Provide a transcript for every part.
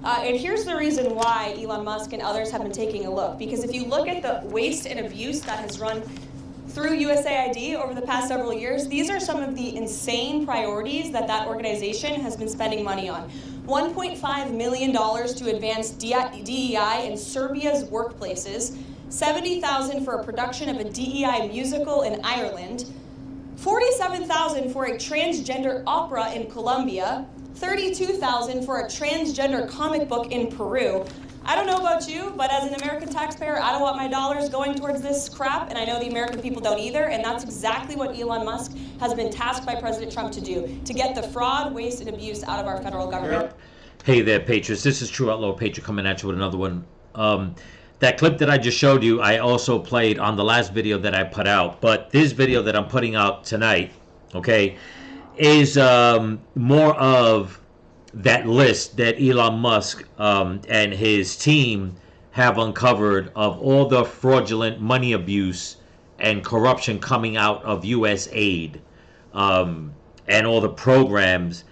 And here's the reason why Elon Musk and others have been taking a look. Because if you look at the waste and abuse that has run through USAID over the past several years, these are some of the insane priorities that organization has been spending money on. $1.5 million to advance DEI in Serbia's workplaces, $70,000 for a production of a DEI musical in Ireland, $47,000 for a transgender opera in Colombia, $32,000 for a transgender comic book in Peru. I don't know about you, but as an American taxpayer, I don't want my dollars going towards this crap, and I know the American people don't either, and that's exactly what Elon Musk has been tasked by President Trump to do, to get the fraud, waste, and abuse out of our federal government. Hey there, Patriots. This is True Outlaw Patriot coming at you with another one. That clip that I just showed you, I also played on the last video that I put out, but this video that I'm putting out tonight, okay, is more of that list that Elon Musk and his team have uncovered of all the fraudulent money abuse and corruption coming out of Usaid, and all the programs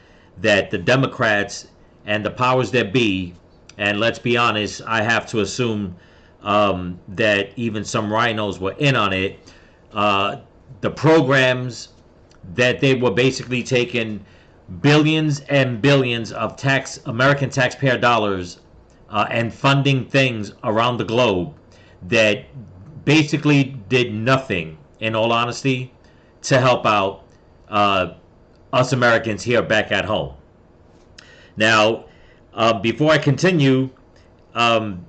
that the Democrats and the powers that be, and let's be honest, I have to assume that even some rhinos were in on it, the programs that they were basically taking billions and billions of American taxpayer dollars and funding things around the globe that basically did nothing, in all honesty, to help out us Americans here back at home. Now, before I continue, I'm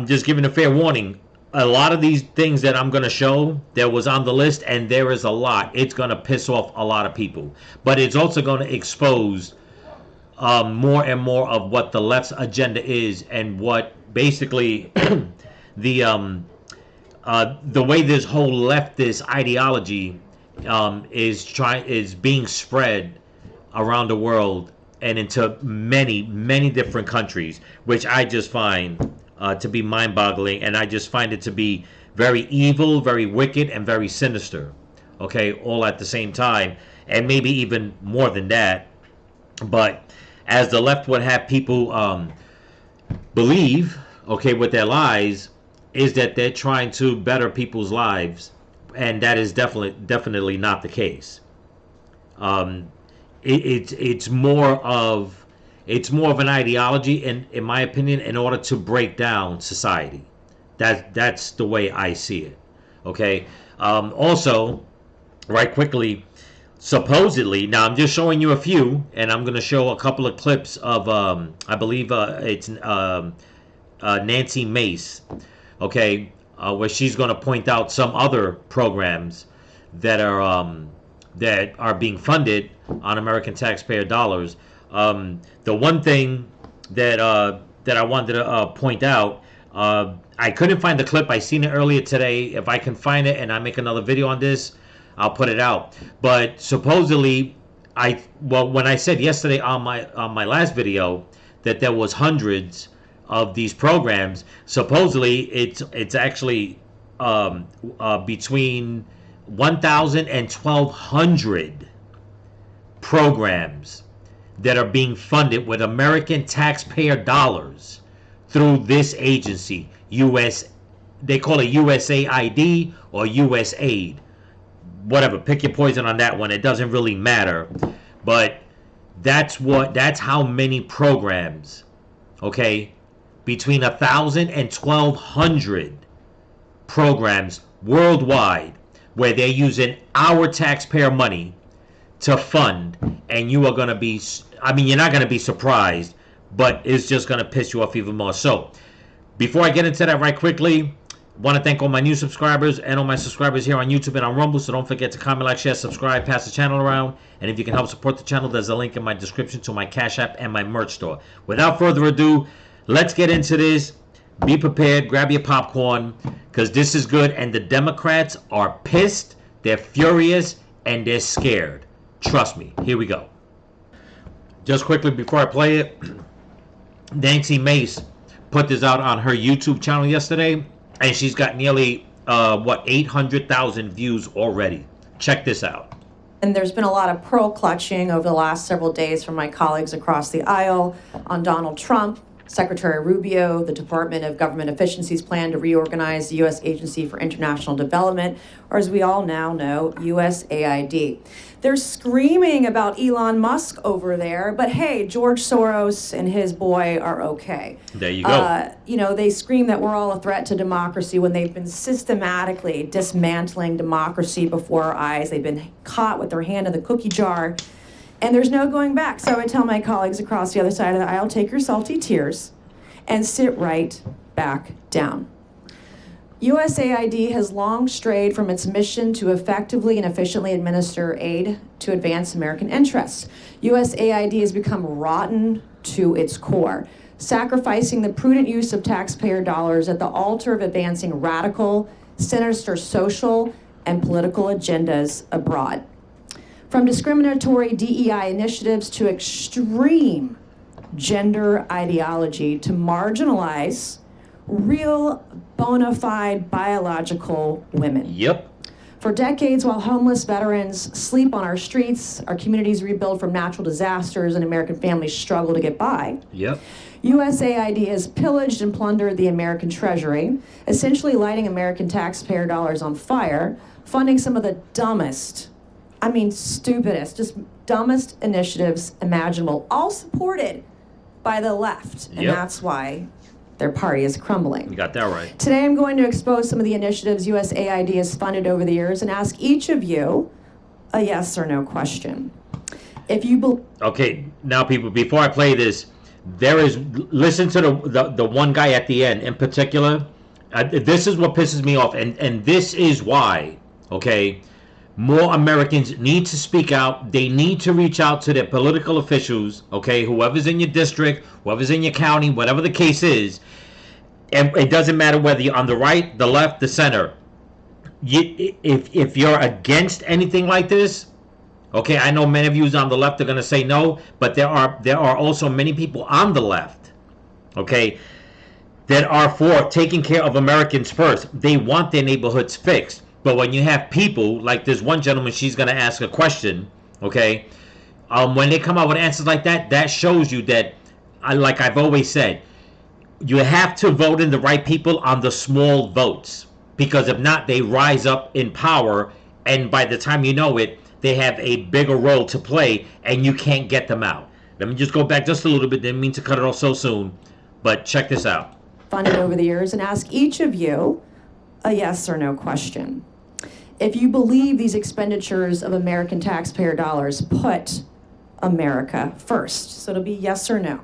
just giving a fair warning. A lot of these things that I'm going to show that was on the list, and there is a lot, it's going to piss off a lot of people. But it's also going to expose more and more of what the left's agenda is, and what basically the way this whole leftist ideology is being spread around the world and into many different countries, which I just find to be mind-boggling, and I just find it to be very evil, very wicked, and very sinister, okay, all at the same time, and maybe even more than that. But as the left would have people believe, okay, with their lies, is that they're trying to better people's lives, and that is definitely not the case. It's more of an ideology, in my opinion, in order to break down society. That's the way I see it. Okay. Also, right quickly, supposedly, now I'm just showing you a few, and I'm going to show a couple of clips of I believe it's Nancy Mace, okay, where she's going to point out some other programs that are being funded on American taxpayer dollars. The one thing that I wanted to point out, I couldn't find the clip. I seen it earlier today. If I can find it and I make another video on this, I'll put it out. But supposedly, when I said yesterday on my last video that there was hundreds of these programs, supposedly it's actually between 1,000 and 1,200 programs that are being funded with American taxpayer dollars through this agency, they call it USAID or USAID, whatever, pick your poison on that one, it doesn't really matter. But that's how many programs, okay, between 1,000 and 1,200 programs worldwide, where they're using our taxpayer money to fund, and you are going to be, you're not going to be surprised, but it's just going to piss you off even more. So, before I get into that right quickly, I want to thank all my new subscribers and all my subscribers here on YouTube and on Rumble, so don't forget to comment, like, share, subscribe, pass the channel around, and if you can help support the channel, there's a link in my description to my Cash App and my merch store. Without further ado, let's get into this. Be prepared, grab your popcorn, because this is good, and the Democrats are pissed, they're furious, and they're scared. Trust me. Here we go. Just quickly before I play it, Nancy Mace put this out on her YouTube channel yesterday, and she's got nearly 800,000 views already. Check this out. And there's been a lot of pearl clutching over the last several days from my colleagues across the aisle on Donald Trump, Secretary Rubio, the Department of Government Efficiency's plan to reorganize the U.S. Agency for International Development, or as we all now know, USAID. They're screaming about Elon Musk over there, but hey, George Soros and his boy are okay. There you go. You know, they scream that we're all a threat to democracy when they've been systematically dismantling democracy before our eyes. They've been caught with their hand in the cookie jar, and there's no going back. So I would tell my colleagues across the other side of the aisle, take your salty tears and sit right back down. USAID has long strayed from its mission to effectively and efficiently administer aid to advance American interests. USAID has become rotten to its core, sacrificing the prudent use of taxpayer dollars at the altar of advancing radical, sinister social and political agendas abroad. From discriminatory DEI initiatives to extreme gender ideology to marginalize real bona fide biological women. Yep. For decades, while homeless veterans sleep on our streets, our communities rebuild from natural disasters, and American families struggle to get by, Yep. USAID has pillaged and plundered the American treasury, essentially lighting American taxpayer dollars on fire, funding some of the dumbest, stupidest, just dumbest initiatives imaginable, all supported by the left. And Yep. that's why their party is crumbling. You got that right. Today I'm going to expose some of the initiatives USAID has funded over the years and ask each of you a yes or no question. If you Okay, now people, before I play this, listen to the one guy at the end in particular. This is what pisses me off, and this is why, okay, more Americans need to speak out. They need to reach out to their political officials, okay, whoever's in your district, whoever's in your county, whatever the case is. And it doesn't matter whether you're on the right, the left, the center. If you're against anything like this, okay, I know many of you on the left are going to say no, but there are also many people on the left, okay, that are for taking care of Americans first. They want their neighborhoods fixed. But when you have people, like this one gentleman, she's going to ask a question, okay? When they come out with answers like that, that shows you that, like I've always said, you have to vote in the right people on the small votes. Because if not, they rise up in power, and by the time you know it, they have a bigger role to play, and you can't get them out. Let me just go back just a little bit. Didn't mean to cut it off so soon, but check this out. funded over the years and ask each of you a yes or no question. If you believe these expenditures of American taxpayer dollars put America first. So it'll be yes or no.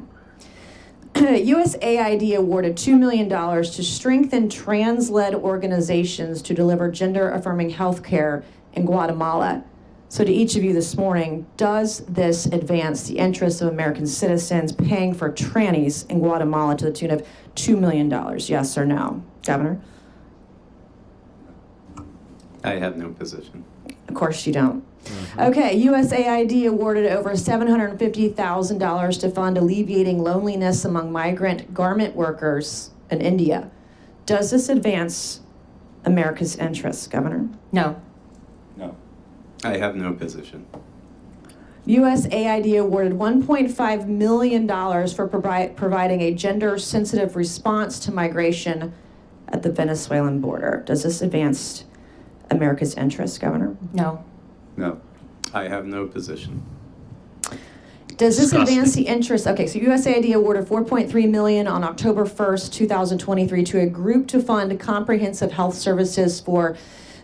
USAID awarded $2 million to strengthen trans-led organizations to deliver gender-affirming health care in Guatemala. So to each of you this morning, does this advance the interests of American citizens paying for trannies in Guatemala to the tune of $2 million? Yes or no? Governor? I have no position. Of course you don't. Okay, USAID awarded over $750,000 to fund alleviating loneliness among migrant garment workers in India. Does this advance America's interests, Governor? No. No. I have no position. USAID awarded $1.5 million for providing a gender-sensitive response to migration at the Venezuelan border. Does this advance America's interests, Governor? No. No. I have no position. Does this Disgusting. advance the interest? Okay, so USAID awarded $4.3 million on October 1st, 2023 to a group to fund comprehensive health services for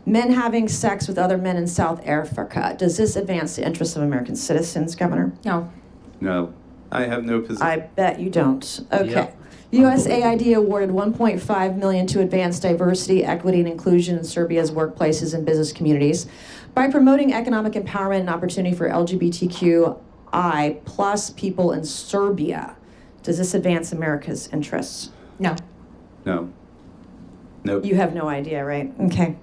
men having sex with other men in South Africa. Does this advance the interests of American citizens, Governor? No. No. I have no position. I bet you don't. Okay. Yep. USAID awarded $1.5 million to advance diversity, equity, and inclusion in Serbia's workplaces and business communities by promoting economic empowerment and opportunity for LGBTQI plus people in Serbia. Does this advance America's interests? No. No. Nope. You have no idea, right? Okay.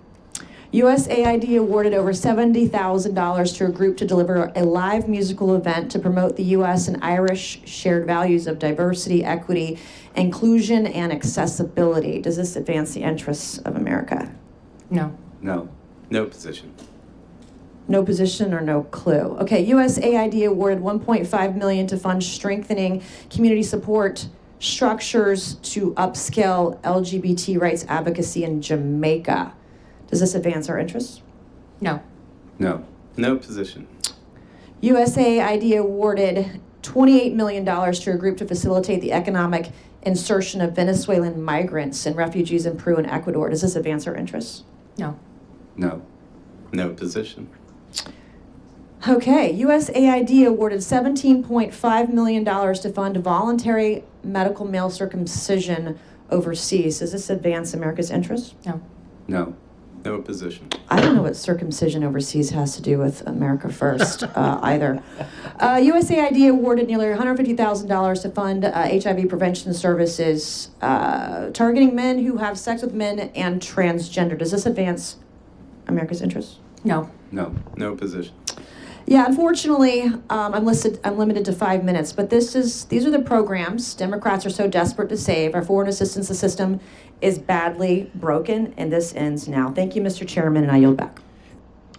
USAID awarded over $70,000 to a group to deliver a live musical event to promote the U.S. and Irish shared values of diversity, equity, inclusion, and accessibility. Does this advance the interests of America? No. No. No position. No position or no clue. Okay, USAID awarded $1.5 million to fund strengthening community support structures to upscale LGBT rights advocacy in Jamaica. Does this advance our interests? No. No. No position. USAID awarded $28 million to a group to facilitate the economic insertion of Venezuelan migrants and refugees in Peru and Ecuador. Does this advance our interests? No. No. No position. Okay, USAID awarded $17.5 million to fund voluntary medical male circumcision overseas. Does this advance America's interests? No. No. No position. I don't know what circumcision overseas has to do with America First either. USAID awarded nearly $150,000 to fund HIV prevention services targeting men who have sex with men and transgender. Does this advance America's interests? No. No. No position. Yeah, unfortunately, I'm limited to 5 minutes, but these are the programs Democrats are so desperate to save. Our foreign assistance system is badly broken, and this ends now. Thank you, Mr. Chairman, and I yield back.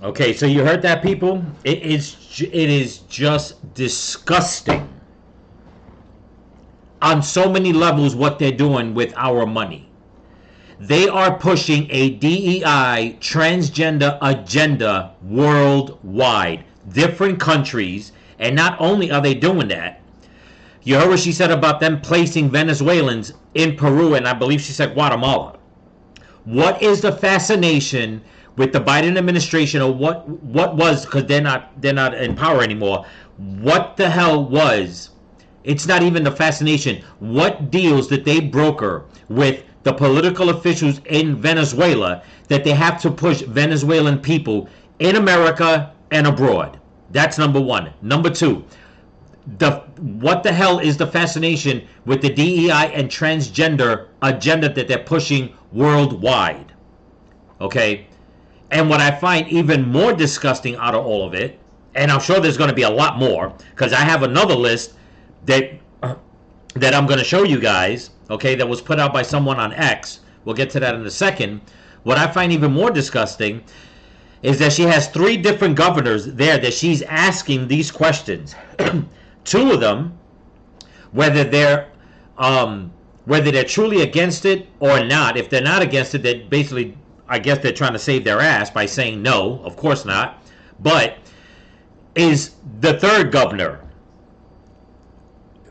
Okay, so you heard that, people? It is just disgusting on so many levels what they're doing with our money. They are pushing a DEI transgender agenda worldwide. Different countries, and not only are they doing that, you heard what she said about them placing Venezuelans in Peru, and I believe she said Guatemala. What is the fascination with the Biden administration, or what was, because they're not in power anymore, what the hell was, it's not even the fascination, what deals did they broker with the political officials in Venezuela that they have to push Venezuelan people in America and abroad? That's number one. Number two, what the hell is the fascination with the DEI and transgender agenda that they're pushing worldwide? Okay? And what I find even more disgusting out of all of it, and I'm sure there's going to be a lot more, because I have another list that I'm going to show you guys, okay, that was put out by someone on X. We'll get to that in a second. What I find even more disgusting is that she has 3 different governors there that she's asking these questions. 2 of them, whether they're truly against it or not. If they're not against it, they basically, I guess they're trying to save their ass by saying no, of course not. But is the 3rd governor,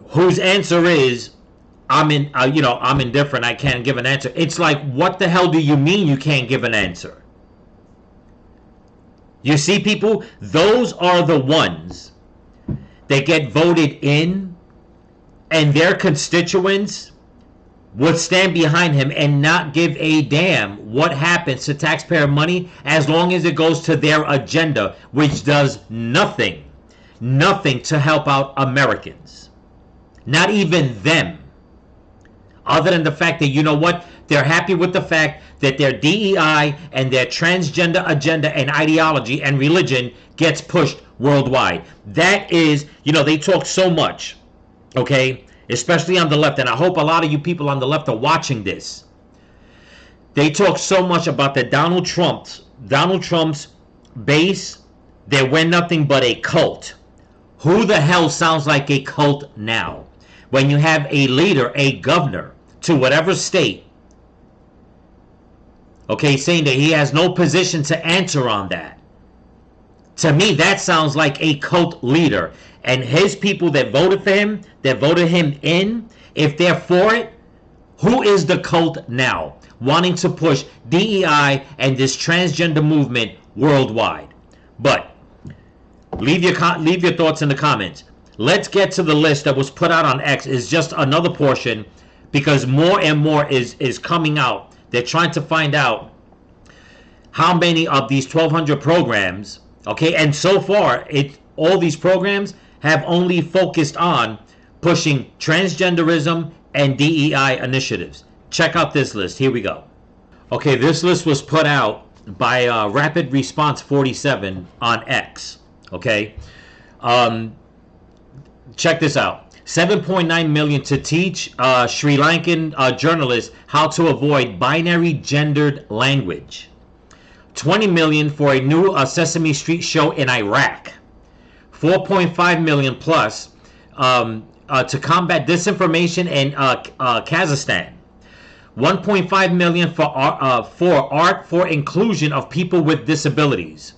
whose answer is, I'm indifferent, I can't give an answer. It's like, what the hell do you mean you can't give an answer? You see, people, those are the ones that get voted in, and their constituents would stand behind him and not give a damn what happens to taxpayer money as long as it goes to their agenda, which does nothing to help out Americans. Not even them. Other than the fact that, you know what, they're happy with the fact that their DEI and their transgender agenda and ideology and religion gets pushed worldwide. That is, they talk so much, okay, especially on the left, and I hope a lot of you people on the left are watching this. They talk so much about the Donald Trump's base, that we're nothing but a cult. Who the hell sounds like a cult now? When you have a leader, a governor, to whatever state, okay, saying that he has no position to answer on that. To me, that sounds like a cult leader. And his people that voted for him, that voted him in, if they're for it, who is the cult now? Wanting to push DEI and this transgender movement worldwide. But leave your thoughts in the comments. Let's get to the list that was put out on X. Is just another portion, because more and more is coming out. They're trying to find out how many of these 1,200 programs, okay, and so far, all these programs have only focused on pushing transgenderism and DEI initiatives. Check out this list. Here we go. Okay, this list was put out by Rapid Response 47 on X, okay? Check this out. $7.9 million to teach Sri Lankan journalists how to avoid binary gendered language. $20 million for a new Sesame Street show in Iraq. $4.5 million plus to combat disinformation in Kazakhstan. $1.5 million for art for inclusion of people with disabilities.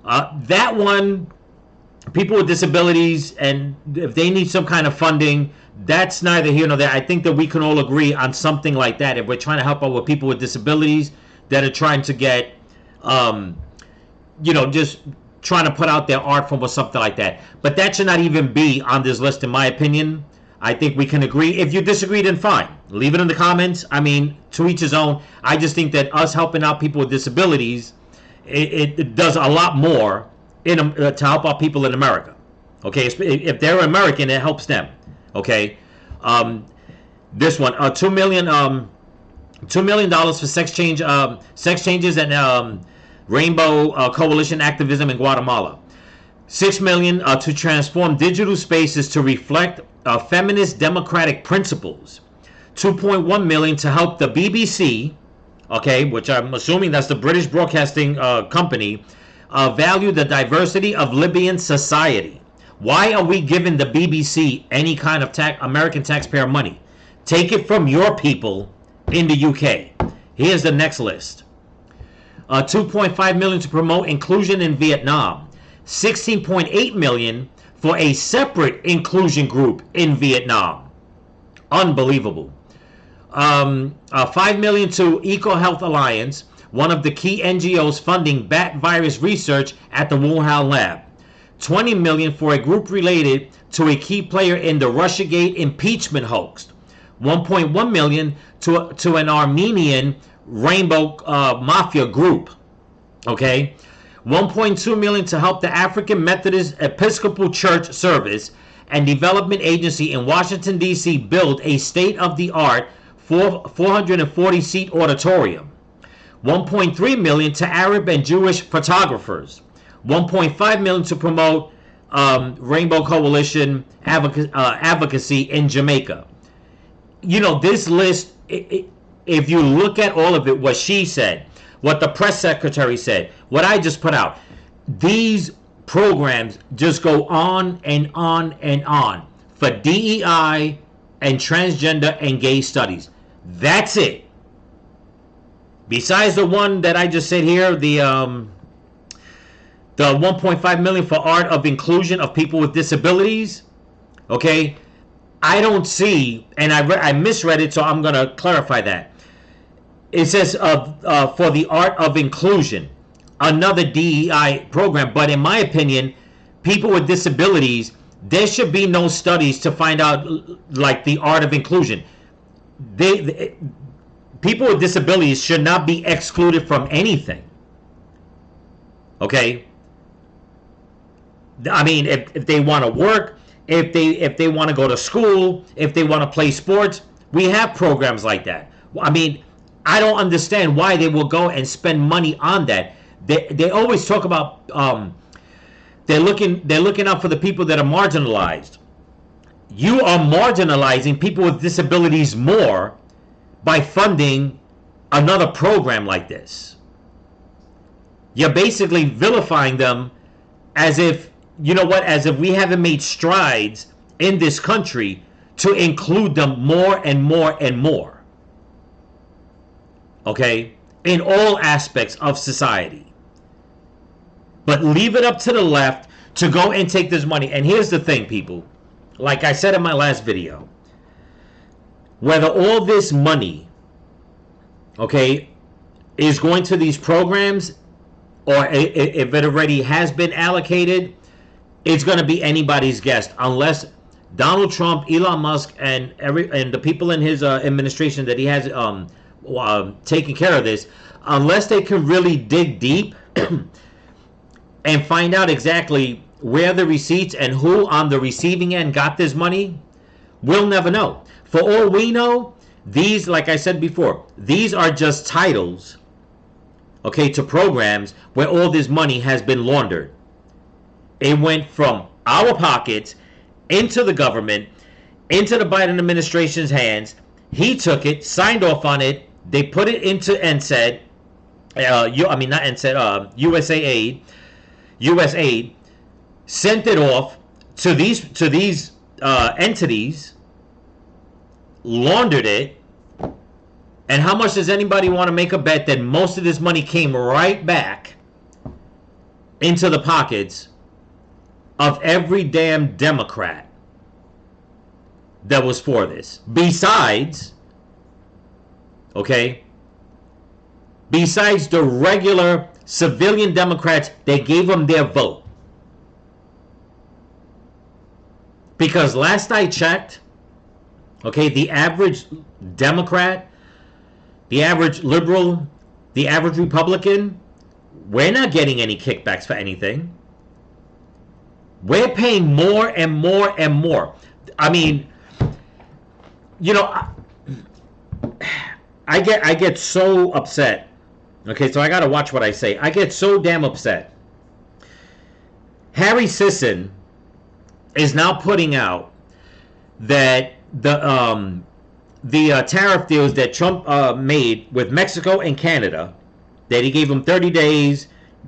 That one, people with disabilities, and if they need some kind of funding, that's neither here nor there. I think that we can all agree on something like that. If we're trying to help out with people with disabilities that are trying to get, just trying to put out their art form or something like that. But that should not even be on this list, in my opinion. I think we can agree. If you disagree, then fine. Leave it in the comments. I mean, to each his own. I just think that us helping out people with disabilities, it does a lot more to help out people in America. Okay, if they're American, it helps them. Okay, this one, $2 million for sex changes and Rainbow Coalition activism in Guatemala. $6 million to transform digital spaces to reflect feminist democratic principles. $2.1 million to help the BBC, okay, which I'm assuming that's the British Broadcasting Company, value the diversity of Libyan society. Why are we giving the BBC any kind of American taxpayer money? Take it from your people in the UK. Here's the next list. $2.5 million to promote inclusion in Vietnam. $16.8 million for a separate inclusion group in Vietnam. Unbelievable. $5 million to EcoHealth Alliance, one of the key NGOs funding bat virus research at the Wuhan lab. $20 million for a group related to a key player in the Russiagate impeachment hoax. $1.1 million to an Armenian Rainbow Mafia group. Okay. $1.2 million to help the African Methodist Episcopal Church Service and Development Agency in Washington, D.C. build a state-of-the-art 440-seat auditorium. $1.3 million to Arab and Jewish photographers. $1.5 million to promote Rainbow Coalition advocacy in Jamaica. This list, if you look at all of it, what she said, what the press secretary said, what I just put out, these programs just go on and on and on for DEI and transgender and gay studies. That's it. Besides the one that I just said here, the $1.5 million for art of inclusion of people with disabilities, okay, I don't see, and I misread it, so I'm going to clarify that. It says for the art of inclusion, another DEI program, but in my opinion, people with disabilities, there should be no studies to find out like the art of inclusion. People with disabilities should not be excluded from anything. Okay? I mean, if they want to work, if they want to go to school, if they want to play sports, we have programs like that. I mean, I don't understand why they will go and spend money on that. They always talk about they're looking out for the people that are marginalized. You are marginalizing people with disabilities more by funding another program like this. You're basically vilifying them as if, as if we haven't made strides in this country to include them more and more and more. Okay? In all aspects of society. But leave it up to the left to go and take this money. And here's the thing, people. Like I said in my last video, whether all this money, okay, is going to these programs, or if it already has been allocated, it's going to be anybody's guess, unless Donald Trump, Elon Musk, and the people in his administration that he has taking care of this, unless they can really dig deep and find out exactly where the receipts and who on the receiving end got this money, we'll never know. For all we know, these, like I said before, these are just titles, okay, to programs where all this money has been laundered. It went from our pockets into the government, into the Biden administration's hands. He took it, signed off on it. They put it into NSAID. USAID sent it off to these entities, laundered it, and how much does anybody want to make a bet that most of this money came right back into the pockets of every damn Democrat that was for this? Besides the regular civilian Democrats, they gave them their vote. Because last I checked, the average Democrat, the average liberal, the average Republican, we're not getting any kickbacks for anything. We're paying more and more and more. I mean, I get so upset. Okay, so I gotta watch what I say. I get so damn upset. Harry Sisson is now putting out that the tariff deals that Trump made with Mexico and Canada, that he gave them 30 days.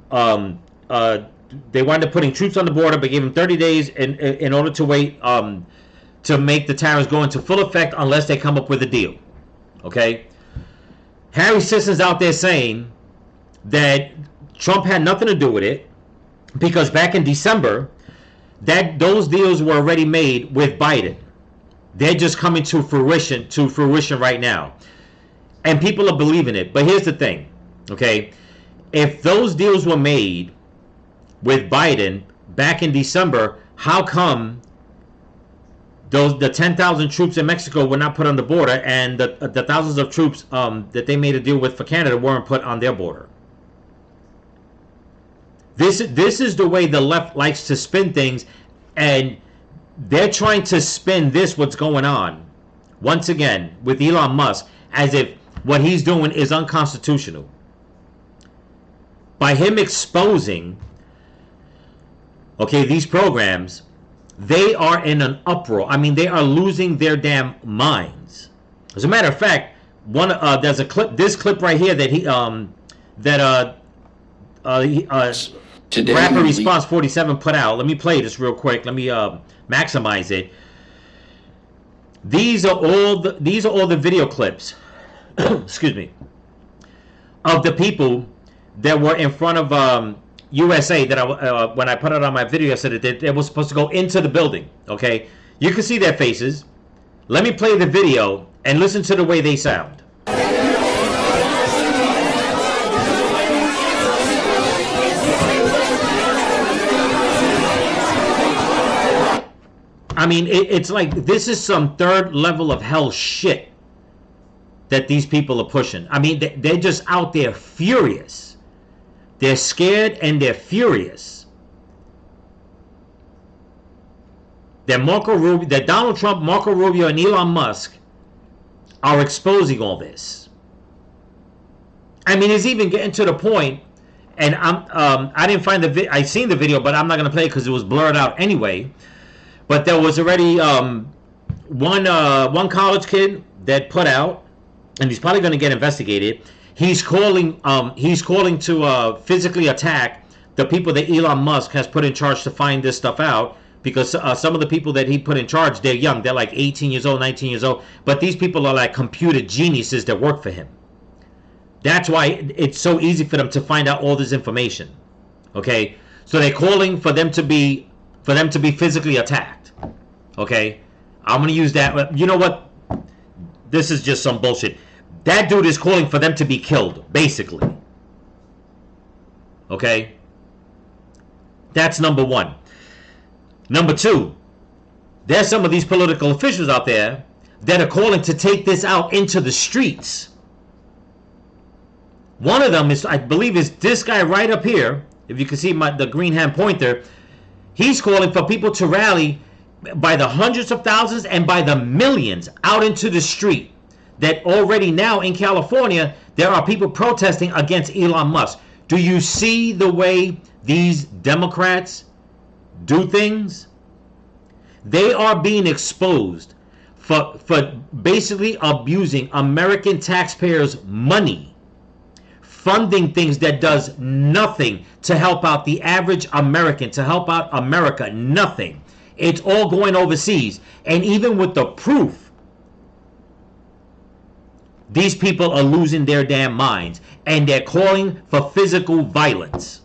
They wound up putting troops on the border, but gave them 30 days in order to wait to make the tariffs go into full effect unless they come up with a deal. Okay? Harry Sisson's out there saying that Trump had nothing to do with it because back in December, that those deals were already made with Biden. They're just coming to fruition right now. And people are believing it. But here's the thing, okay? If those deals were made with Biden back in December, how come the 10,000 troops in Mexico were not put on the border, and the thousands of troops that they made a deal with for Canada weren't put on their border? This is the way the left likes to spin things, and they're trying to spin what's going on, once again, with Elon Musk, as if what he's doing is unconstitutional. By him exposing, these programs, they are in an uproar. I mean, they are losing their damn minds. As a matter of fact, there's a clip. This clip right here that Rapid Response 47 put out. Let me play this real quick. Let me maximize it. These are all the video clips. Excuse me. Of the people that were in front of USA that when I put it on my video, I said that they were supposed to go into the building. Okay, you can see their faces. Let me play the video and listen to the way they sound. I mean, it's like this is some third level of hell shit that these people are pushing. I mean, they're just out there furious. They're scared and they're furious. That Donald Trump, Marco Rubio, and Elon Musk are exposing all this. I mean, it's even getting to the point, and I didn't find I seen the video, but I'm not going to play it because it was blurred out anyway. But there was already one college kid that put out, and he's probably going to get investigated. He's calling to physically attack the people that Elon Musk has put in charge to find this stuff out, because some of the people that he put in charge, they're young. They're like 18 years old, 19 years old. But these people are like computer geniuses that work for him. That's why it's so easy for them to find out all this information. Okay? So they're calling for them to be physically attacked. Okay? I'm going to use that. You know what? This is just some bullshit. That dude is calling for them to be killed, basically. Okay? That's number one. Number two, there's some of these political officials out there that are calling to take this out into the streets. One of them is, I believe, is this guy right up here. If you can see the green hand pointer, he's calling for people to rally by the hundreds of thousands and by the millions out into the street. That already now in California, there are people protesting against Elon Musk. Do you see the way these Democrats do things? They are being exposed for basically abusing American taxpayers' money, funding things that does nothing to help out the average American, to help out America. Nothing. It's all going overseas. And even with the proof, these people are losing their damn minds. And they're calling for physical violence.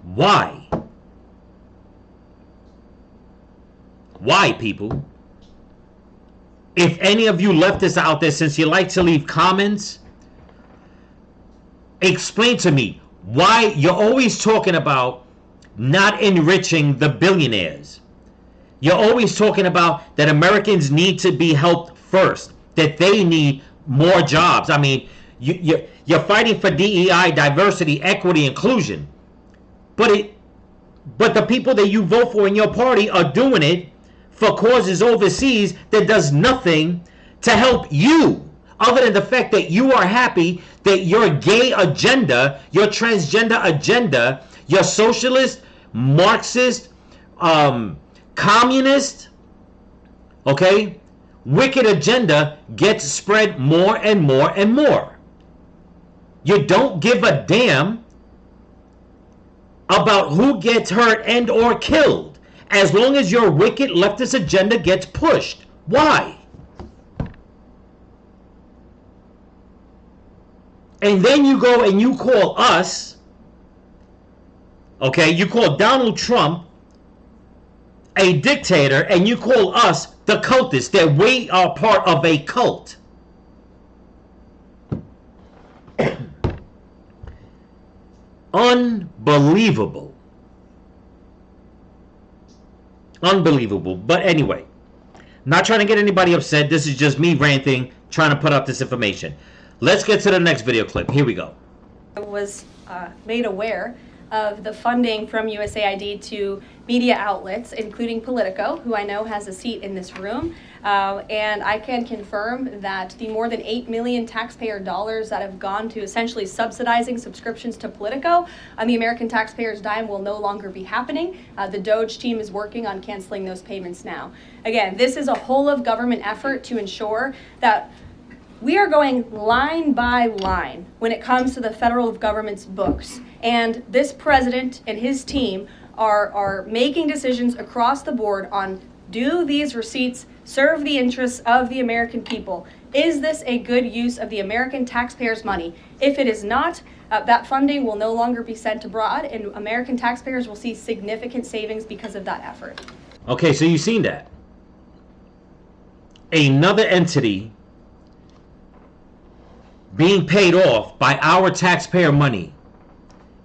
Why? Why, people? If any of you leftists out there, since you like to leave comments, explain to me why you're always talking about not enriching the billionaires. You're always talking about that Americans need to be helped first, that they need more jobs. I mean, you're fighting for DEI, diversity, equity, inclusion. But the people that you vote for in your party are doing it for causes overseas that does nothing to help you, other than the fact that you are happy that your gay agenda, your transgender agenda, your socialist, Marxist, communist, okay, wicked agenda gets spread more and more and more. You don't give a damn about who gets hurt and or killed, as long as your wicked leftist agenda gets pushed. Why? And then you go and you call us, okay, you call Donald Trump a dictator, and you call us the cultists, that we are part of a cult. Unbelievable. Unbelievable. But anyway, not trying to get anybody upset. This is just me ranting, trying to put out this information. Let's get to the next video clip. Here we go. I was made aware of the funding from USAID to media outlets, including Politico, who I know has a seat in this room. And I can confirm that the more than $8 million taxpayer dollars that have gone to essentially subsidizing subscriptions to Politico on the American taxpayers' dime will no longer be happening. The DOGE team is working on canceling those payments now. Again, this is a whole of government effort to ensure that we are going line by line when it comes to the federal government's books. And this president and his team are making decisions across the board on, do these receipts serve the interests of the American people? Is this a good use of the American taxpayers' money? If it is not, that funding will no longer be sent abroad, and American taxpayers will see significant savings because of that effort. Okay, so you've seen that. Another entity being paid off by our taxpayer money.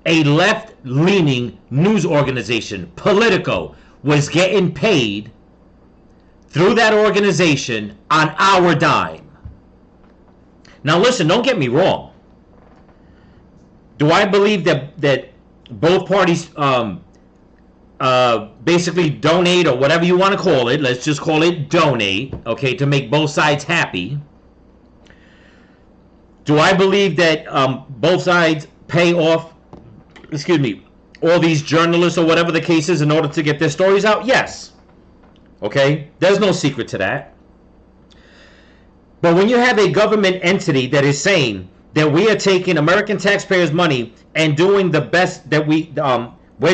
A left-leaning news organization, Politico, was getting paid through that organization on our dime. Now listen, don't get me wrong. Do I believe that both parties basically donate, or whatever you want to call it, let's just call it donate, okay, to make both sides happy? Do I believe that both sides pay off, all these journalists or whatever the case is in order to get their stories out? Yes. Okay? There's no secret to that. But when you have a government entity that is saying that we are taking American taxpayers' money and doing the best that we're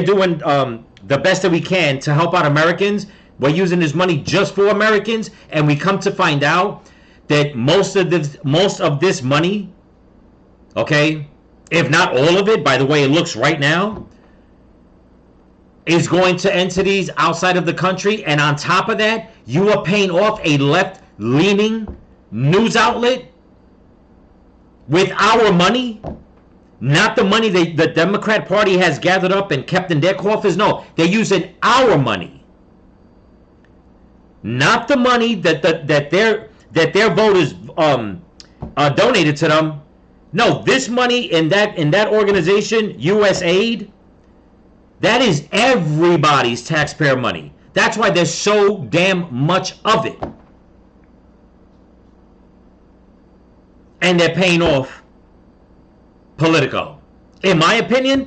doing the best that we can to help out Americans, we're using this money just for Americans, and we come to find out that most of this money, okay, if not all of it, by the way it looks right now, is going to entities outside of the country. And on top of that, you are paying off a left-leaning news outlet with our money, not the money that the Democrat Party has gathered up and kept in their coffers. No, they're using our money, not the money that their voters donated to them. No, this money in that organization, Usaid, that is everybody's taxpayer money. That's why there's so damn much of it. And they're paying off Politico. In my opinion,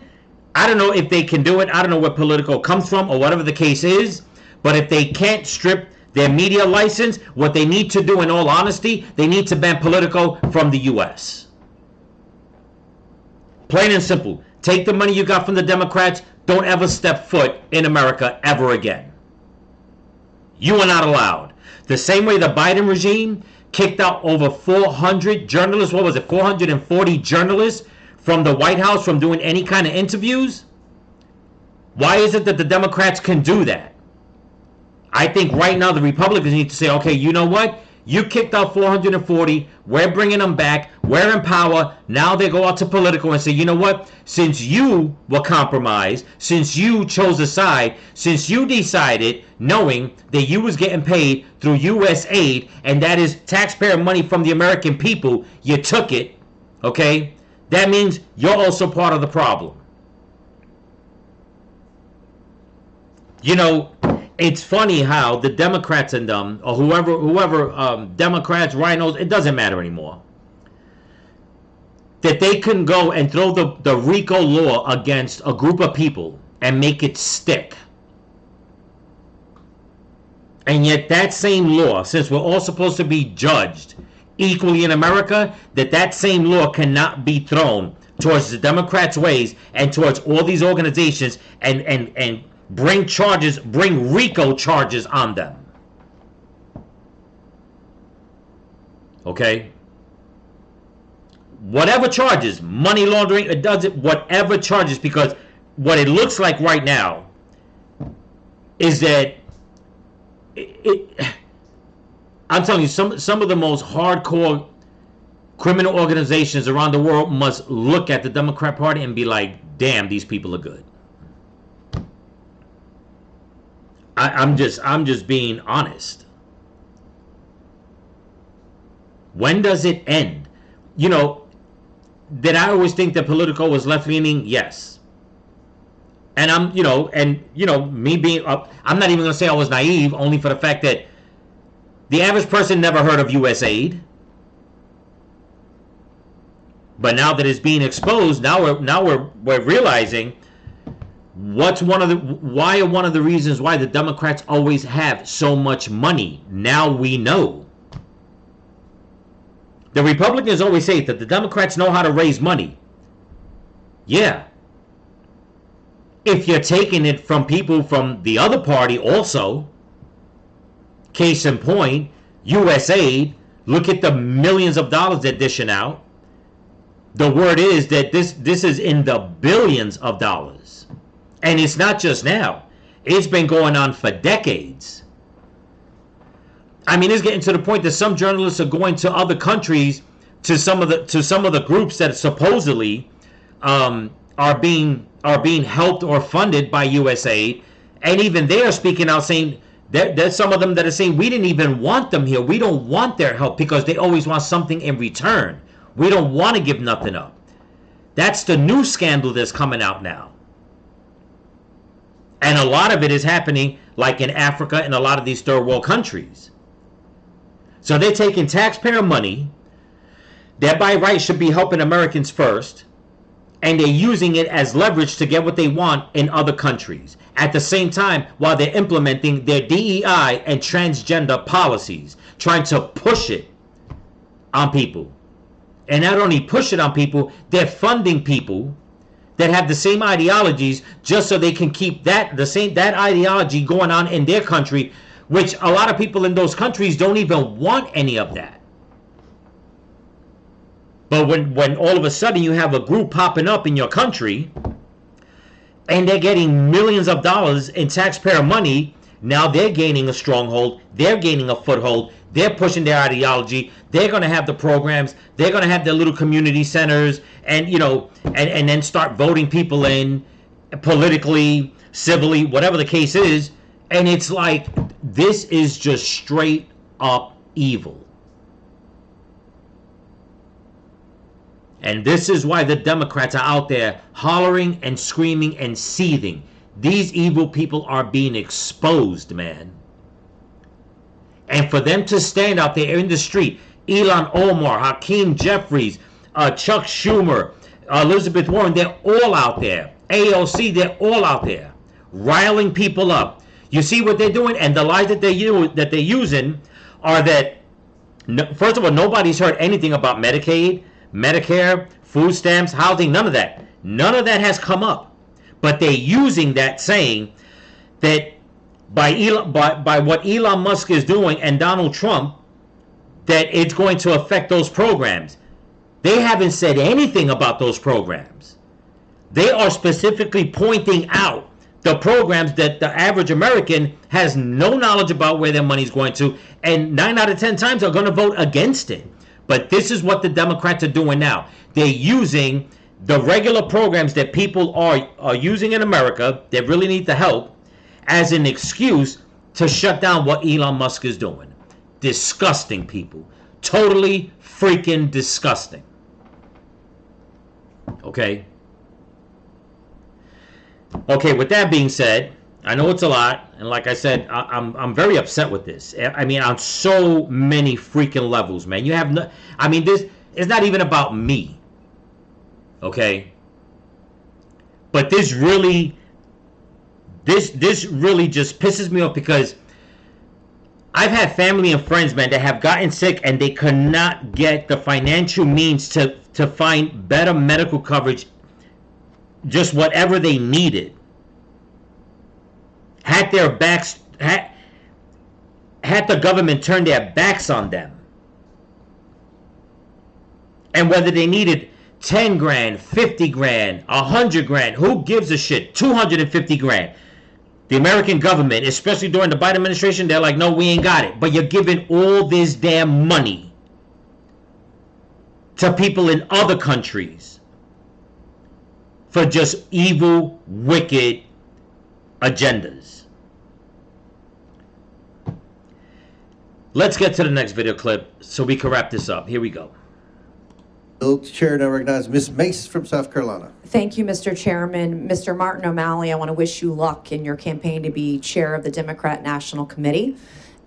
I don't know if they can do it. I don't know where Politico comes from or whatever the case is. But if they can't strip their media license, what they need to do, in all honesty, they need to ban Politico from the U.S. Plain and simple. Take the money you got from the Democrats. Don't ever step foot in America ever again. You are not allowed. The same way the Biden regime kicked out over 400 journalists, what was it, 440 journalists from the White House from doing any kind of interviews? Why is it that the Democrats can do that? I think right now the Republicans need to say, okay, you know what? You kicked out 440. We're bringing them back. We're in power. Now they go out to Politico and say, you know what? Since you were compromised, since you chose a side, since you decided, knowing that you was getting paid through Usaid, and that is taxpayer money from the American people, you took it, okay? That means you're also part of the problem. You know, it's funny how the Democrats and them, or whoever Democrats, rhinos, it doesn't matter anymore, that they can go and throw the RICO law against a group of people and make it stick. And yet that same law, since we're all supposed to be judged equally in America, that same law cannot be thrown towards the Democrats' ways and towards all these organizations and bring charges, bring RICO charges on them. Okay? Whatever charges, money laundering, it does it, whatever charges, because what it looks like right now is that I'm telling you, some of the most hardcore criminal organizations around the world must look at the Democrat Party and be like, damn, these people are good. I'm just being honest. When does it end? You know, did I always think that Politico was left-leaning? Yes. And me being up, I'm not even going to say I was naive, only for the fact that the average person never heard of Usaid. But now that it's being exposed, now we're realizing why are one of the reasons why the Democrats always have so much money. Now we know. The Republicans always say that the Democrats know how to raise money. Yeah. If you're taking it from people from the other party also, case in point, Usaid, look at the millions of dollars they're dishing out. The word is that this is in the billions of dollars. And it's not just now. It's been going on for decades. I mean, it's getting to the point that some journalists are going to other countries, to some of the groups that supposedly are being helped or funded by Usaid, and even they are speaking out saying there's some of them that are saying we didn't even want them here. We don't want their help because they always want something in return. We don't want to give nothing up. That's the new scandal that's coming out now. And a lot of it is happening like in Africa and a lot of these third world countries. So they're taking taxpayer money that by right should be helping Americans first, and they're using it as leverage to get what they want in other countries. At the same time, while they're implementing their DEI and transgender policies, trying to push it on people. And not only push it on people, they're funding people that have the same ideologies just so they can keep that ideology going on in their country, which a lot of people in those countries don't even want any of that. But when all of a sudden you have a group popping up in your country and they're getting millions of dollars in taxpayer money, now they're gaining a stronghold, they're gaining a foothold, they're pushing their ideology, they're going to have the programs, they're going to have their little community centers, and and then start voting people in politically, civilly, whatever the case is. And it's like, this is just straight up evil. And this is why the Democrats are out there hollering and screaming and seething. These evil people are being exposed, man. And for them to stand out there in the street, Elon Omar, Hakeem Jeffries, Chuck Schumer, Elizabeth Warren, they're all out there. AOC, they're all out there, riling people up. You see what they're doing? And the lies that they're using are that, first of all, nobody's heard anything about Medicaid, Medicare, food stamps, housing, none of that. None of that has come up. But they're using that, saying that by what Elon Musk is doing and Donald Trump, that it's going to affect those programs. They haven't said anything about those programs. They are specifically pointing out the programs that the average American has no knowledge about where their money's going to, and 9 out of 10 times are going to vote against it. But this is what the Democrats are doing now. They're using the regular programs that people are using in America that really need the help as an excuse to shut down what Elon Musk is doing. Disgusting, people. Totally freaking disgusting. Okay? Okay, with that being said, I know it's a lot, and like I said, I'm very upset with this. I mean, on so many freaking levels, man. You have no, I mean, this it's not even about me. Okay? But this really just pisses me off, because I've had family and friends, man, that have gotten sick and they could not get the financial means to find better medical coverage, just whatever they needed. Had their backs, had the government turn their backs on them. And whether they needed 10 grand, 50 grand, 100 grand, who gives a shit? 250 grand. The American government, especially during the Biden administration, they're like, no, we ain't got it. But you're giving all this damn money to people in other countries for just evil, wicked agendas. Let's get to the next video clip so we can wrap this up. Here we go. Bill Chair, now recognize Ms. Mace from South Carolina. Thank you, Mr. Chairman. Mr. Martin O'Malley, I want to wish you luck in your campaign to be chair of the Democrat National Committee.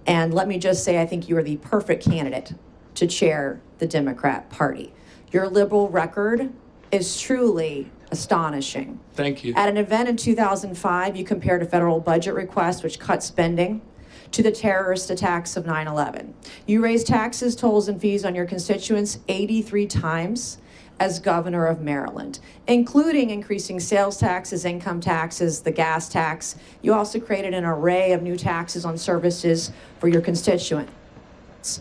And let me just say, I think you are the perfect candidate to chair the Democrat Party. Your liberal record is truly astonishing. Thank you. At an event in 2005, you compared a federal budget request, which cut spending, to the terrorist attacks of 9/11. You raised taxes, tolls, and fees on your constituents 83 times as governor of Maryland, including increasing sales taxes, income taxes, the gas tax. You also created an array of new taxes on services for your constituents.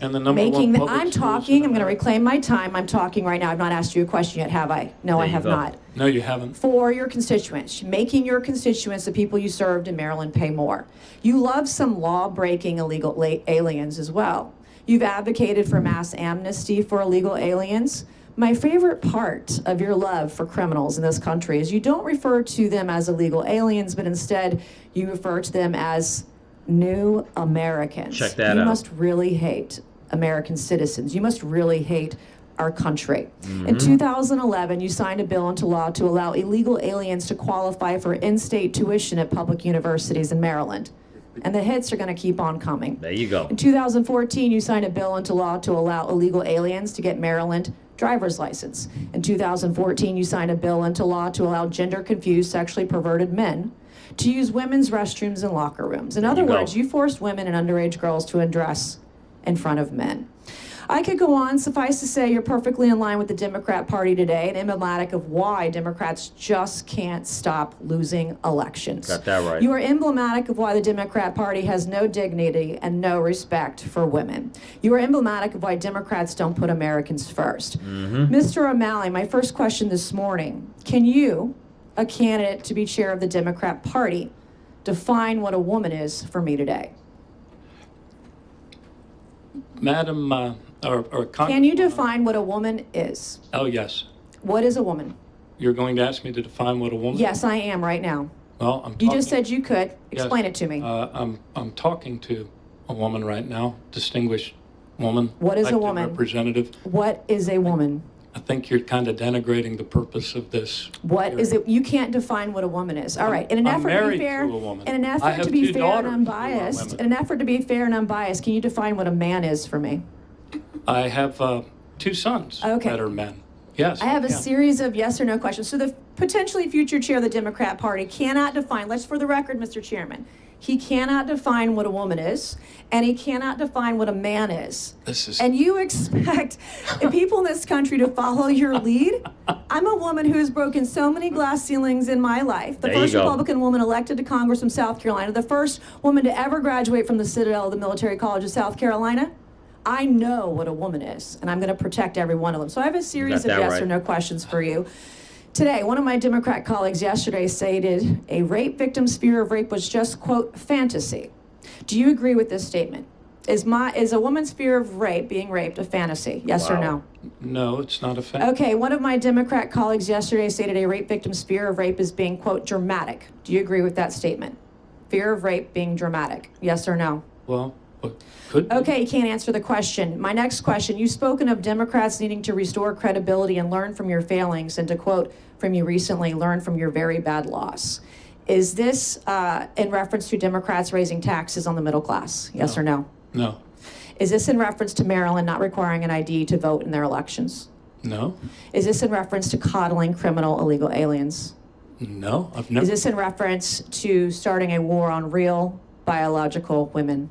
And the number one public I'm schools talking, in I'm going to America. reclaim my time. I'm talking right now. I've not asked you a question yet, have I? No, There I you have go. not. No, you haven't. For your constituents, making your constituents, the people you served in Maryland, pay more. You love some law-breaking illegal aliens as well. You've advocated for mass amnesty for illegal aliens. My favorite part of your love for criminals in this country is you don't refer to them as illegal aliens, but instead you refer to them as new Americans. Check that You out. must really hate American citizens. You must really hate our country. In 2011, you signed a bill into law to allow illegal aliens to qualify for in-state tuition at public universities in Maryland. And the hits are going to keep on coming. There you go. In 2014, you signed a bill into law to allow illegal aliens to get Maryland driver's license. In 2014, you signed a bill into law to allow gender-confused, sexually perverted men to use women's restrooms and locker rooms. In other you go. words, you forced women and underage girls to undress in front of men. I could go on. Suffice to say, you're perfectly in line with the Democrat Party today, and emblematic of why Democrats just can't stop losing elections. Got that right. You are emblematic of why the Democrat Party has no dignity and no respect for women. You are emblematic of why Democrats don't put Americans first. Mr. O'Malley, my first question this morning, can you, a candidate to be chair of the Democrat Party, define what a woman is for me today? Madam, or Can you define what a woman is? Oh, yes. What is a woman? You're going to ask me to define what a woman? Yes, I am right now. Well, I'm You talking, just said you could. yes, Explain it to me. I'm talking to a woman right now, distinguished woman. What is a elected woman? Representative. What is a woman? I think you're kind of denigrating the purpose of this. What is it? You can't define what a woman is. All right. In an I'm effort to be married fair, to a woman. in an I effort have to be two fair and daughters who are unbiased, women. in an effort to be fair and unbiased, can you define what a man is for me? I have 2 sons Okay. that are men. Yes. I have a yeah. series of yes or no questions. So the potentially future chair of the Democrat Party cannot define, let's for the record, Mr. Chairman, He cannot define what a woman is, and he cannot define what a man is. And you expect the people in this country to follow your lead? I'm a woman who has broken so many glass ceilings in my life. The There you first go. Republican woman elected to Congress from South Carolina, the first woman to ever graduate from the Citadel of the Military College of South Carolina. I know what a woman is, and I'm going to protect every one of them. So I have a series got of that yes right. or no questions for you. Today, one of my Democrat colleagues yesterday stated a rape victim's fear of rape was just, quote, fantasy. Do you agree with this statement? Is a woman's fear of rape, being raped, a fantasy? Yes or Wow. no? No, it's not a fact. Okay, one of my Democrat colleagues yesterday stated a rape victim's fear of rape is being, quote, dramatic. Do you agree with that statement? Fear of rape being dramatic? Yes or no? Well, could be. Okay, you can't answer the question. My next question, you've spoken of Democrats needing to restore credibility and learn from your failings, and to quote from you recently, learn from your very bad loss. Is this in reference to Democrats raising taxes on the middle class? Yes or no? No. Is this in reference to Maryland not requiring an ID to vote in their elections? No. Is this in reference to coddling criminal illegal aliens? No. I've Is never. this in reference to starting a war on real biological women?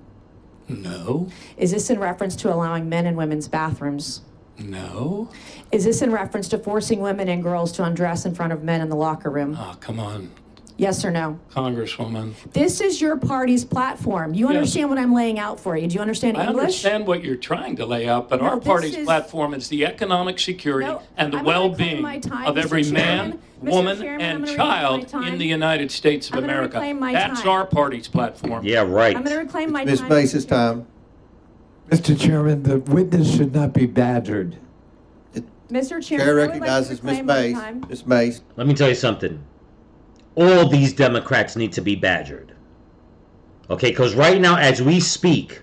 No. Is this in reference to allowing men in women's bathrooms? No. Is this in reference to forcing women and girls to undress in front of men in the locker room? Oh, come on, Yes or no? Congresswoman. This is your party's platform. You understand what I'm laying out for you? Do you understand I English? understand what you're trying to lay out, but No, our this party's is- platform is the economic security No, and the I'm gonna reclaim well-being my time, of Mr. every Chairman. man, Mr. woman, Chairman, I'm and gonna child reclaim my in time. the United States of I'm gonna America. reclaim my That's time. our party's platform. Yeah, right. I'm going to reclaim my Ms. time. Mace's time. Mr. Chairman, the witness should not be badgered. Mr. Chairman, Chair I would like to recognizes Ms. reclaim my Mace. time. Ms. Mace. Let me tell you something. All these Democrats need to be badgered. Okay, because right now, as we speak,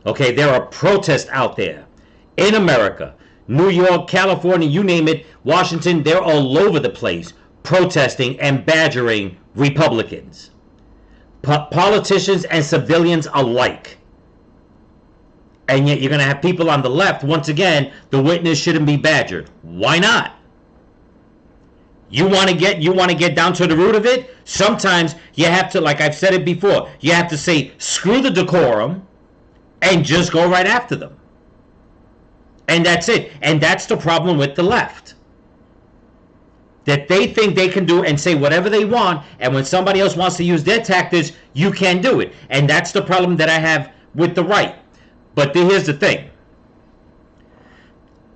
okay, there are protests out there in America, New York, California, you name it, Washington, they're all over the place protesting and badgering Republicans, politicians and civilians alike. And yet you're going to have people on the left, once again, the witness shouldn't be badgered. Why not? You want to get down to the root of it? Sometimes you have to, like I've said it before, you have to say, screw the decorum and just go right after them. And that's it. And that's the problem with the left. That they think they can do and say whatever they want, and when somebody else wants to use their tactics, you can't do it. And that's the problem that I have with the right. But here's the thing.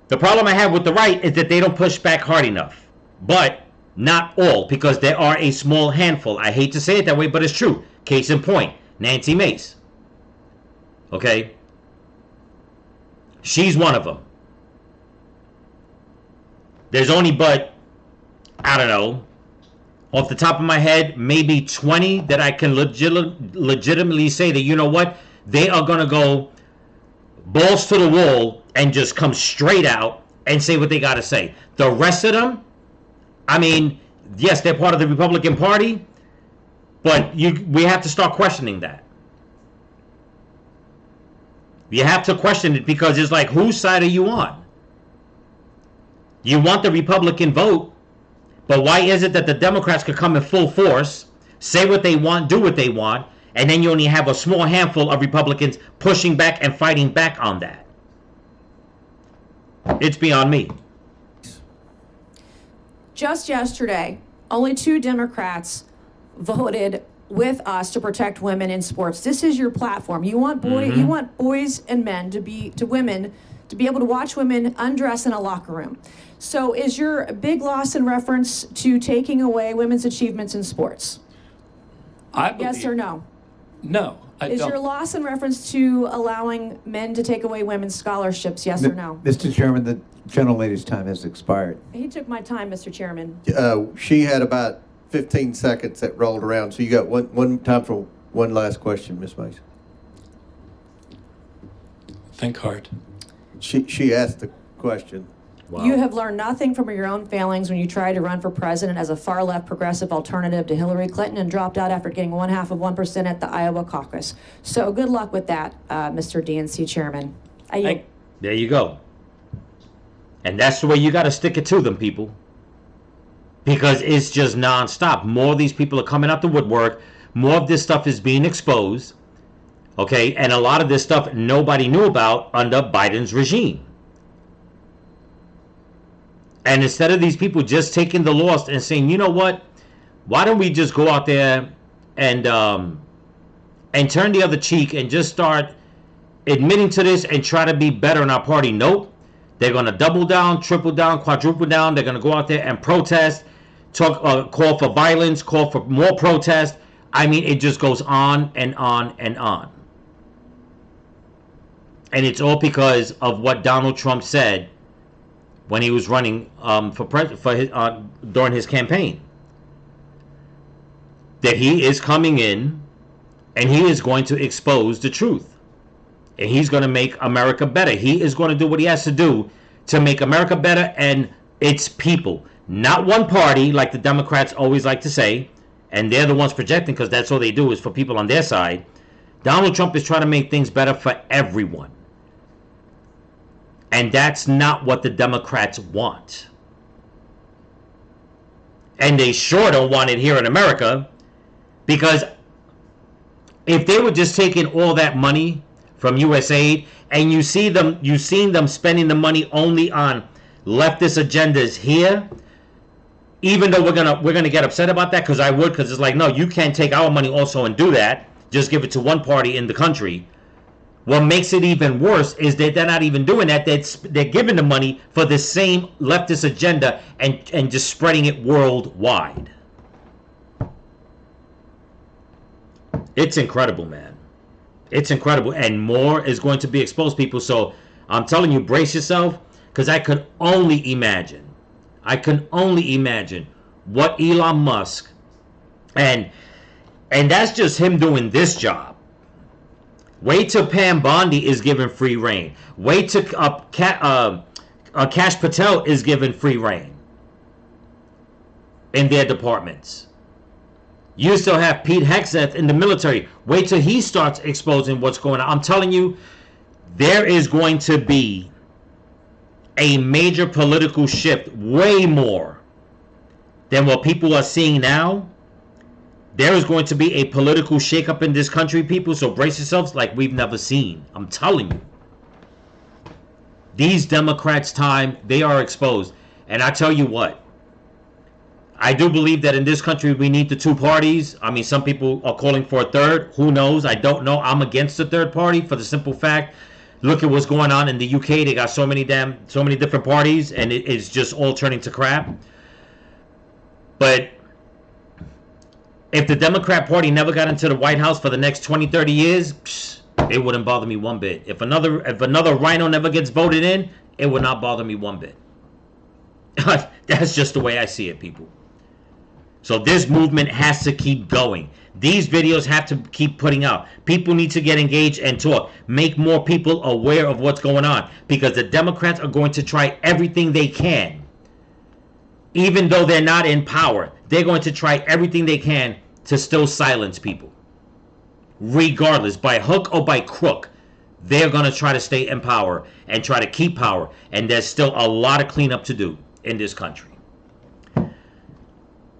The problem I have with the right is that they don't push back hard enough. But not all, because there are a small handful. I hate to say it that way, but it's true. Case in point, Nancy Mace. Okay? She's one of them. There's only but, I don't know, off the top of my head, maybe 20 that I can legitimately say that, you know what, they are going to go balls to the wall and just come straight out and say what they got to say. The rest of them, I mean, yes, they're part of the Republican Party, but we have to start questioning that. You have to question it, because it's like, whose side are you on? You want the Republican vote, but why is it that the Democrats could come in full force, say what they want, do what they want, and then you only have a small handful of Republicans pushing back and fighting back on that? It's beyond me. Just yesterday, only 2 Democrats voted with us to protect women in sports. This is your platform. You want you want boys and men to be able to watch women undress in a locker room. So is your big loss in reference to taking away women's achievements in sports? I believe, Yes or no? No, I Is don't. your loss in reference to allowing men to take away women's scholarships? Yes or no? Mr. Chairman, the gentlelady's time has expired. He took my time, Mr. Chairman. She had about 15 seconds that rolled around, so you got one time for one last question, Ms. Mace. Think hard. She asked the question. Wow. You have learned nothing from your own failings when you tried to run for president as a far-left progressive alternative to Hillary Clinton and dropped out after getting 0.5% at the Iowa caucus. So good luck with that, Mr. DNC Chairman. There you go. And that's the way you got to stick it to them, people. Because it's just nonstop. More of these people are coming out the woodwork, More of this stuff is being exposed, okay? And a lot of this stuff nobody knew about under Biden's regime. And instead of these people just taking the loss and saying, you know what, why don't we just go out there and turn the other cheek and just start admitting to this and try to be better in our party? Nope. They're going to double down, triple down, quadruple down. They're going to go out there and protest, call for violence, call for more protest. I mean, it just goes on and on and on. And it's all because of what Donald Trump said when he was running during his campaign. That he is coming in and he is going to expose the truth. And he's going to make America better. He is going to do what he has to do to make America better and its people. Not one party, like the Democrats always like to say, and they're the ones projecting because that's all they do is for people on their side. Donald Trump is trying to make things better for everyone. And that's not what the Democrats want. And they sure don't want it here in America, because if they were just taking all that money from Usaid, and you've seen them spending the money only on leftist agendas here, even though we're gonna get upset about that, because it's like, no, you can't take our money also and do that. Just give it to one party in the country. What makes it even worse is that they're not even doing that. They're giving the money for the same leftist agenda and just spreading it worldwide. It's incredible, man. It's incredible. And more is going to be exposed, people. So I'm telling you, brace yourself, because I can only imagine what Elon Musk, and that's just him doing this job. Wait till Pam Bondi is given free reign. Wait till Cash Patel is given free reign in their departments. You still have Pete Hegseth in the military. Wait till he starts exposing what's going on. I'm telling you, there is going to be a major political shift, way more than what people are seeing now. There is going to be a political shakeup in this country, people, so brace yourselves like we've never seen. I'm telling you. These Democrats' time, they are exposed. And I tell you what, I do believe that in this country we need the two parties. I mean, some people are calling for a third. Who knows? I don't know. I'm against the third party for the simple fact, look at what's going on in the UK. They got so many different parties, and it's just all turning to crap. But if the Democrat Party never got into the White House for the next 20, 30 years, it wouldn't bother me one bit. If another rhino never gets voted in, it would not bother me one bit. That's just the way I see it, people. So this movement has to keep going. These videos have to keep putting out. People need to get engaged and talk. Make more people aware of what's going on. Because the Democrats are going to try everything they can. Even though they're not in power, they're going to try everything they can to still silence people. Regardless, by hook or by crook, they're going to try to stay in power and try to keep power. And there's still a lot of cleanup to do in this country.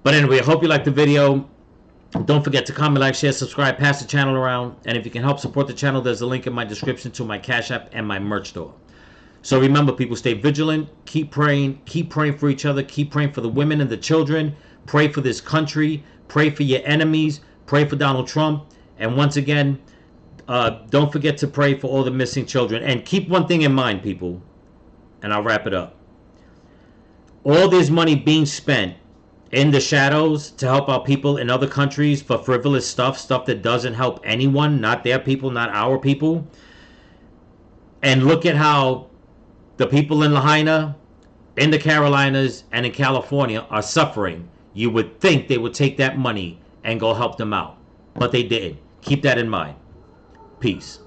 But anyway, I hope you liked the video. Don't forget to comment, like, share, subscribe, pass the channel around. And if you can help support the channel, there's a link in my description to my Cash App and my merch store. So remember, people, stay vigilant. Keep praying for each other. Keep praying for the women and the children. Pray for this country. Pray for your enemies. Pray for Donald Trump. And once again, don't forget to pray for all the missing children. And keep one thing in mind, people, and I'll wrap it up. All this money being spent in the shadows to help out people in other countries for frivolous stuff that doesn't help anyone, not their people, not our people. And look at how the people in Lahaina, in the Carolinas, and in California are suffering. You would think they would take that money and go help them out. But they didn't. Keep that in mind. Peace.